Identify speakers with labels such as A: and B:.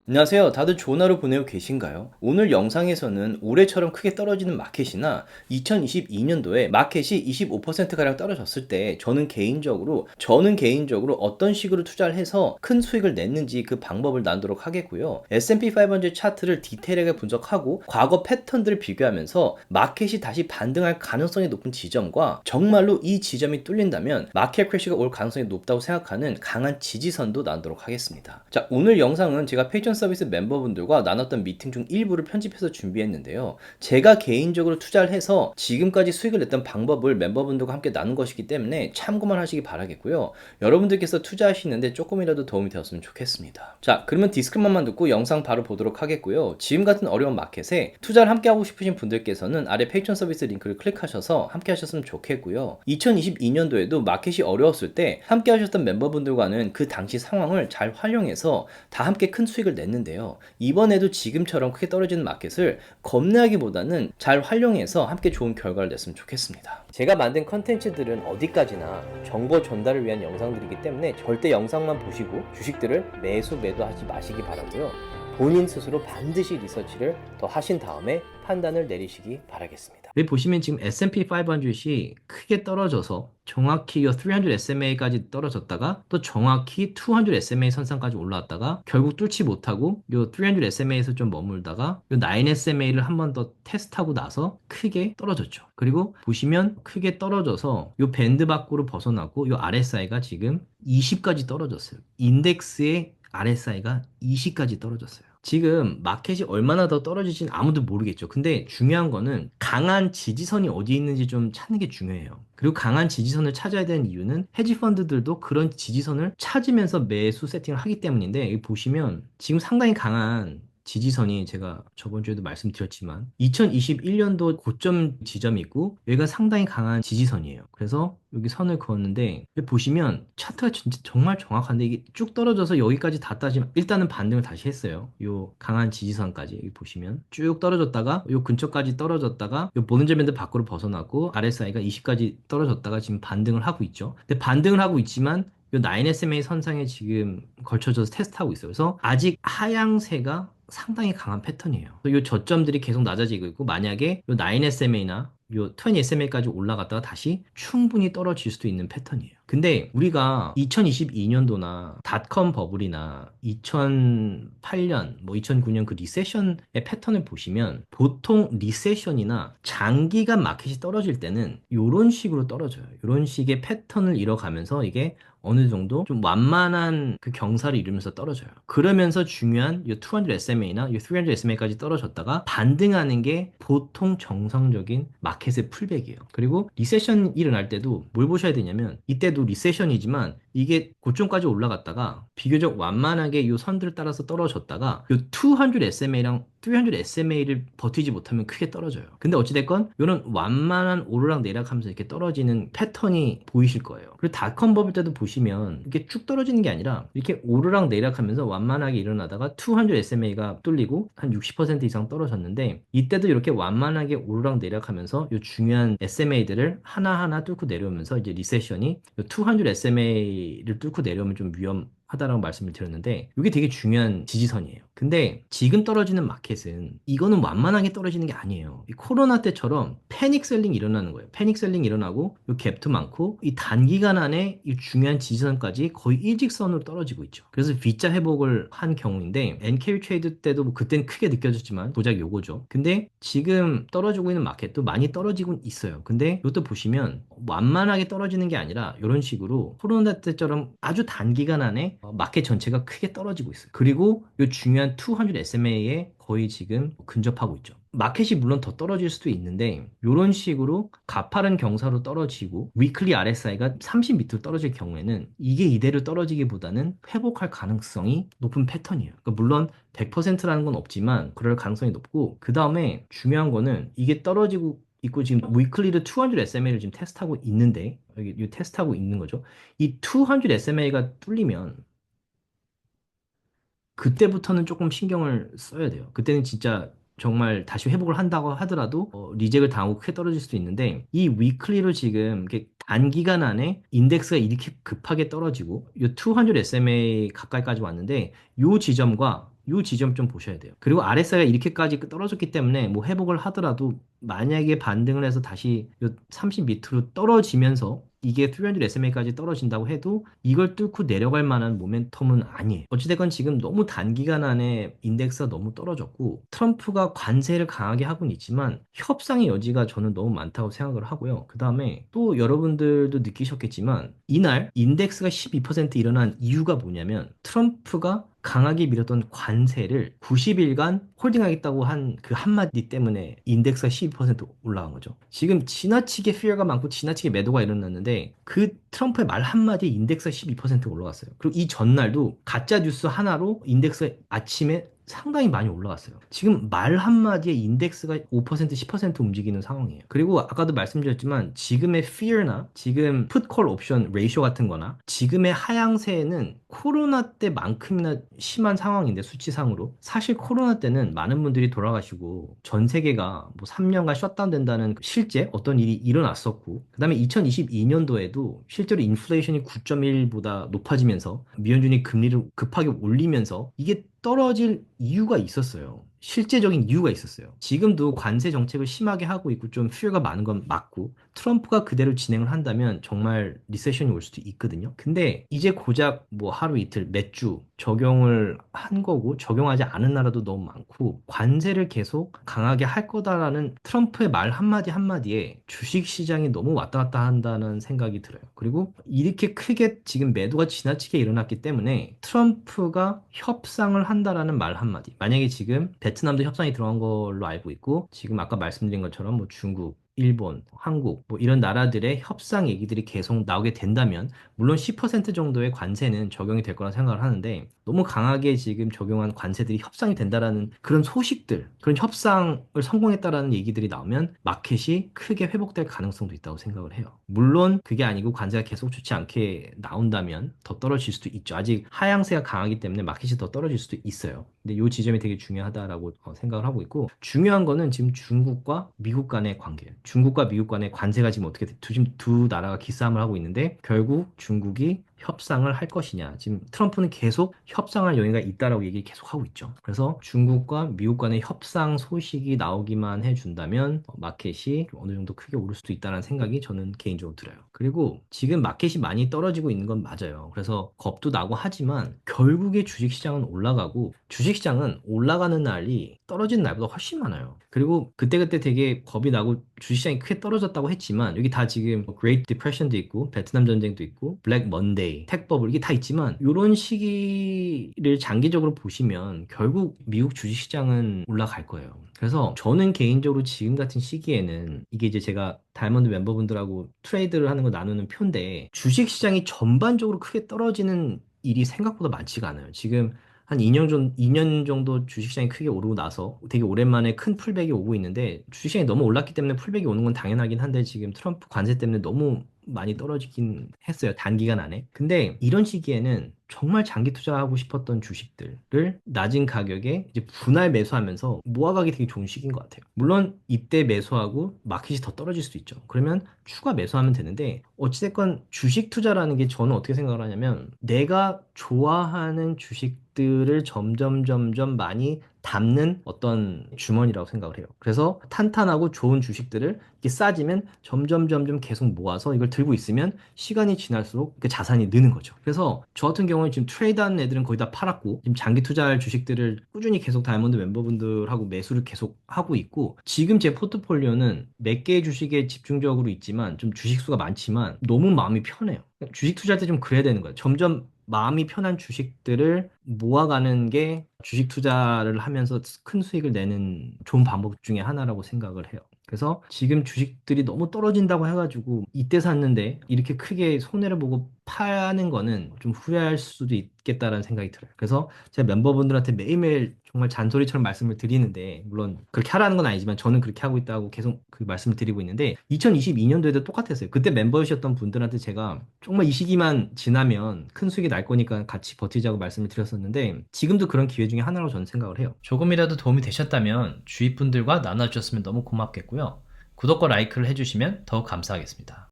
A: 안녕하세요. 다들 좋은 하루 보내고 계신가요? 오늘 영상에서는 올해처럼 크게 떨어지는 마켓이나 2022년도에 마켓이 25%가량 떨어졌을 때 저는 개인적으로 어떤 식으로 투자를 해서 큰 수익을 냈는지 그 방법을 나누도록 하겠고요. S&P 500 차트를 디테일하게 분석하고 과거 패턴들을 비교하면서 마켓이 다시 반등할 가능성이 높은 지점과 정말로 이 지점이 뚫린다면 마켓 크래시가 올 가능성이 높다고 생각하는 강한 지지선도 나누도록 하겠습니다. 자, 오늘 영상은 제가 페이션 서비스 멤버분들과 나눴던 미팅 중 일부를 편집해서 준비했는데요. 제가 개인적으로 투자를 해서 지금까지 수익을 냈던 방법을 멤버분들과 함께 나눈 것이기 때문에 참고만 하시기 바라겠고요. 여러분들께서 투자하시는데 조금이라도 도움이 되었으면 좋겠습니다. 자, 그러면 디스크만만 듣고 영상 바로 보도록 하겠고요. 지금 같은 어려운 마켓에 투자를 함께 하고 싶으신 분들께서는 아래 페이션 서비스 링크를 클릭하셔서 함께 하셨으면 좋겠고요. 2022년도에도 마켓이 어려웠을 때 함께 하셨던 멤버분들과는 그 당시 상황을 잘 활용해서 다 함께 큰 수익을 냈는데요. 이번에도 지금처럼 크게 떨어지는 마켓을 겁내기보다는 잘 활용해서 함께 좋은 결과를 냈으면 좋겠습니다. 제가 만든 컨텐츠들은 어디까지나 정보 전달을 위한 영상들이기 때문에 절대 영상만 보시고 주식들을 매수하지 마시기 바라고요. 본인 스스로 반드시 리서치를 더 하신 다음에 판단을 내리시기 바라겠습니다. 여기 보시면 지금 S&P 500이 크게 떨어져서 정확히 이 300 SMA까지 떨어졌다가 또 정확히 200 SMA 선상까지 올라왔다가 결국 뚫지 못하고 이 300 SMA에서 좀 머물다가 이 9 SMA를 한 번 더 테스트하고 나서 크게 떨어졌죠. 그리고 보시면 크게 떨어져서 이 밴드 밖으로 벗어나고 이 RSI가 지금 20까지 떨어졌어요. 인덱스의 RSI가 20까지 떨어졌어요. 지금 마켓이 얼마나 더 떨어질지는 아무도 모르겠죠. 근데 중요한 거는 강한 지지선이 어디 있는지 좀 찾는 게 중요해요. 그리고 강한 지지선을 찾아야 되는 이유는 헤지 펀드들도 그런 지지선을 찾으면서 매수 세팅을 하기 때문인데 여기 보시면 지금 상당히 강한 지지선이 제가 저번 주에도 말씀드렸지만 2021년도 고점 지점이 있고 여기가 상당히 강한 지지선이에요. 그래서 여기 선을 그었는데 여기 보시면 차트가 진짜 정말 정확한데 이게 쭉 떨어져서 여기까지 다 따지면 일단은 반등을 다시 했어요. 요 강한 지지선까지 여기 보시면 쭉 떨어졌다가 요 근처까지 떨어졌다가 요 보는저 밴드 밖으로 벗어나고 RSI가 20까지 떨어졌다가 지금 반등을 하고 있죠. 근데 반등을 하고 있지만 요 9SMA 선상에 지금 걸쳐져서 테스트하고 있어요. 그래서 아직 하향세가 상당히 강한 패턴이에요. 이 저점들이 계속 낮아지고 있고 만약에 요 9SMA나 요 20SMA까지 올라갔다가 다시 충분히 떨어질 수도 있는 패턴이에요. 근데 우리가 2022년도나 닷컴 버블이나 2008년, 뭐 2009년 그 리세션의 패턴을 보시면 보통 리세션이나 장기간 마켓이 떨어질 때는 이런 식으로 떨어져요. 이런 식의 패턴을 이뤄가면서 이게 어느 정도 좀 완만한 그 경사를 이루면서 떨어져요. 그러면서 중요한 이 200 SMA나 이 300 SMA까지 떨어졌다가 반등하는 게 보통 정상적인 마켓의 풀백이에요. 그리고 리세션 일어날 때도 뭘 보셔야 되냐면 이때도 리세션이지만 이게 고점까지 올라갔다가 비교적 완만하게 이 선들을 따라서 떨어졌다가 이 200 SMA랑 300 SMA를 버티지 못하면 크게 떨어져요. 근데 어찌됐건 이런 완만한 오르락 내리락하면서 이렇게 떨어지는 패턴이 보이실 거예요. 그리고 닷컴 버블 때도 보시면 이렇게 쭉 떨어지는 게 아니라 이렇게 오르락 내리락하면서 완만하게 일어나다가 200 SMA가 뚫리고 한 60% 이상 떨어졌는데 이때도 이렇게 완만하게 오르락 내리락하면서 이 중요한 SMA들을 하나하나 뚫고 내려오면서 이제 리세션이 200 SMA를 뚫고 내려오면 좀 위험하다라고 말씀을 드렸는데 이게 되게 중요한 지지선이에요. 근데 지금 떨어지는 마켓은 이거는 완만하게 떨어지는 게 아니에요. 이 코로나 때처럼 패닉 셀링이 일어나는 거예요. 패닉 셀링이 일어나고 이 갭도 많고 이 단기간 안에 이 중요한 지지선까지 거의 일직선으로 떨어지고 있죠. 그래서 V자 회복을 한 경우인데 NK 트레이드 때도 뭐 그땐 크게 느껴졌지만 고작 요거죠. 근데 지금 떨어지고 있는 마켓도 많이 떨어지고 있어요. 근데 이것도 보시면 완만하게 떨어지는 게 아니라 이런 식으로 코로나 때처럼 아주 단기간 안에 마켓 전체가 크게 떨어지고 있어요. 그리고 이 중요한 200 SMA에 거의 지금 근접하고 있죠. 마켓이 물론 더 떨어질 수도 있는데 이런 식으로 가파른 경사로 떨어지고 위클리 RSI가 30 밑으로 떨어질 경우에는 이게 이대로 떨어지기보다는 회복할 가능성이 높은 패턴이에요. 그러니까 물론 100%라는 건 없지만 그럴 가능성이 높고 그 다음에 중요한 거는 이게 떨어지고 있고 지금 위클리를 200 SMA를 지금 테스트하고 있는데 여기 이 테스트하고 있는 거죠. 이 200 SMA가 뚫리면 그때부터는 조금 신경을 써야 돼요. 그때는 진짜 정말 다시 회복을 한다고 하더라도 리젝을 당하고 크게 떨어질 수도 있는데 이 위클리로 지금 이렇게 단기간 안에 인덱스가 이렇게 급하게 떨어지고 이 200 SMA 가까이까지 왔는데 이 지점과 이 지점 좀 보셔야 돼요. 그리고 RSI가 이렇게까지 떨어졌기 때문에 뭐 회복을 하더라도 만약에 반등을 해서 다시 요 30 밑으로 떨어지면서 이게 300 SMA까지 떨어진다고 해도 이걸 뚫고 내려갈 만한 모멘텀은 아니에요. 어찌됐건 지금 너무 단기간 안에 인덱스가 너무 떨어졌고 트럼프가 관세를 강하게 하고는 있지만 협상의 여지가 저는 너무 많다고 생각을 하고요. 그 다음에 또 여러분들도 느끼셨겠지만 이날 인덱스가 12% 일어난 이유가 뭐냐면 트럼프가 강하게 밀었던 관세를 90일간 홀딩하겠다고 한 그 한마디 때문에 인덱스가 12% 올라간 거죠. 지금 지나치게 피어가 많고 지나치게 매도가 일어났는데 그 트럼프의 말 한마디에 인덱스가 12% 올라갔어요. 그리고 이 전날도 가짜 뉴스 하나로 인덱스가 아침에 상당히 많이 올라갔어요. 지금 말 한마디에 인덱스가 5%, 10% 움직이는 상황이에요. 그리고 아까도 말씀드렸지만 지금의 fear나 지금 put call option ratio 같은 거나 지금의 하향세는 코로나 때만큼이나 심한 상황인데 수치상으로 사실 코로나 때는 많은 분들이 돌아가시고 전 세계가 뭐 3년간 셧다운 된다는 실제 어떤 일이 일어났었고 그 다음에 2022년도에도 실제로 인플레이션이 9.1보다 높아지면서 미연준이 금리를 급하게 올리면서 이게 떨어질 이유가 있었어요. 실제적인 이유가 있었어요. 지금도 관세 정책을 심하게 하고 있고 좀 수요가 많은 건 맞고 트럼프가 그대로 진행을 한다면 정말 리세션이 올 수도 있거든요. 근데 이제 고작 뭐 하루 이틀 몇 주 적용을 한 거고 적용하지 않은 나라도 너무 많고 관세를 계속 강하게 할 거다라는 트럼프의 말 한마디 한마디에 주식 시장이 너무 왔다 갔다 한다는 생각이 들어요. 그리고 이렇게 크게 지금 매도가 지나치게 일어났기 때문에 트럼프가 협상을 한다라는 말 한마디. 만약에 지금 베트남도 협상이 들어간 걸로 알고 있고 지금 아까 말씀드린 것처럼 뭐 중국, 일본, 한국 뭐 이런 나라들의 협상 얘기들이 계속 나오게 된다면 물론 10% 정도의 관세는 적용이 될 거라 생각을 하는데 너무 강하게 지금 적용한 관세들이 협상이 된다라는 그런 소식들, 그런 협상을 성공했다라는 얘기들이 나오면 마켓이 크게 회복될 가능성도 있다고 생각을 해요. 물론 그게 아니고 관세가 계속 좋지 않게 나온다면 더 떨어질 수도 있죠. 아직 하향세가 강하기 때문에 마켓이 더 떨어질 수도 있어요. 근데 이 지점이 되게 중요하다라고 생각을 하고 있고 중요한 거는 지금 중국과 미국 간의 관계예요. 중국과 미국 간의 관세가 지금 어떻게 지금 두 나라가 기싸움을 하고 있는데 결국 중국이 협상을 할 것이냐. 지금 트럼프는 계속 협상할 여유가 있다라고 얘기 계속 하고 있죠. 그래서 중국과 미국 간의 협상 소식이 나오기만 해준다면 마켓이 어느 정도 크게 오를 수도 있다는 생각이 저는 개인적으로 들어요. 그리고 지금 마켓이 많이 떨어지고 있는 건 맞아요. 그래서 겁도 나고 하지만 결국에 주식시장은 올라가고 주식시장은 올라가는 날이 떨어지는 날보다 훨씬 많아요. 그리고 그때그때 되게 겁이 나고 주식시장이 크게 떨어졌다고 했지만 여기 다 지금 Great Depression도 있고 베트남 전쟁도 있고 블랙 먼데이, 택버블 이게 다 있지만 이런 시기를 장기적으로 보시면 결국 미국 주식시장은 올라갈 거예요. 그래서 저는 개인적으로 지금 같은 시기에는 이게 이제 제가 다이아몬드 멤버분들하고 트레이드를 하는 거 나누는 표인데 주식시장이 전반적으로 크게 떨어지는 일이 생각보다 많지가 않아요. 지금 한 2년 정도 주식시장이 크게 오르고 나서 되게 오랜만에 큰 풀백이 오고 있는데 주식시장이 너무 올랐기 때문에 풀백이 오는 건 당연하긴 한데 지금 트럼프 관세 때문에 너무 많이 떨어지긴 했어요. 단기간 안에. 근데 이런 시기에는 정말 장기 투자하고 싶었던 주식들을 낮은 가격에 이제 분할 매수하면서 모아가기 되게 좋은 시기인 것 같아요. 물론 이때 매수하고 마켓이 더 떨어질 수도 있죠. 그러면 추가 매수하면 되는데 어찌됐건 주식 투자라는 게 저는 어떻게 생각을 하냐면 내가 좋아하는 주식들을 점점 많이 담는 어떤 주머니라고 생각을 해요. 그래서 탄탄하고 좋은 주식들을 이렇게 싸지면 점점 계속 모아서 이걸 들고 있으면 시간이 지날수록 그 자산이 느는 거죠. 그래서 저 같은 경우에 지금 트레이드하는 애들은 거의 다 팔았고 지금 장기 투자할 주식들을 꾸준히 계속 다이아몬드 멤버분들하고 매수를 계속 하고 있고 지금 제 포트폴리오는 몇 개의 주식에 집중적으로 있지만 좀 주식 수가 많지만 너무 마음이 편해요. 주식 투자할 때 좀 그래야 되는 거예요. 점점 마음이 편한 주식들을 모아가는 게 주식 투자를 하면서 큰 수익을 내는 좋은 방법 중에 하나라고 생각을 해요. 그래서 지금 주식들이 너무 떨어진다고 해가지고 이때 샀는데 이렇게 크게 손해를 보고 파는 거는 좀 후회할 수도 있겠다라는 생각이 들어요. 그래서 제가 멤버분들한테 매일매일 정말 잔소리처럼 말씀을 드리는데 물론 그렇게 하라는 건 아니지만 저는 그렇게 하고 있다고 계속 그 말씀을 드리고 있는데 2022년도에도 똑같았어요. 그때 멤버이셨던 분들한테 제가 정말 이 시기만 지나면 큰 수익이 날 거니까 같이 버티자고 말씀을 드렸었는데 지금도 그런 기회 중에 하나로 저는 생각을 해요. 조금이라도 도움이 되셨다면 주위 분들과 나눠주셨으면 너무 고맙겠고요. 구독과 라이크를 해주시면 더욱 감사하겠습니다.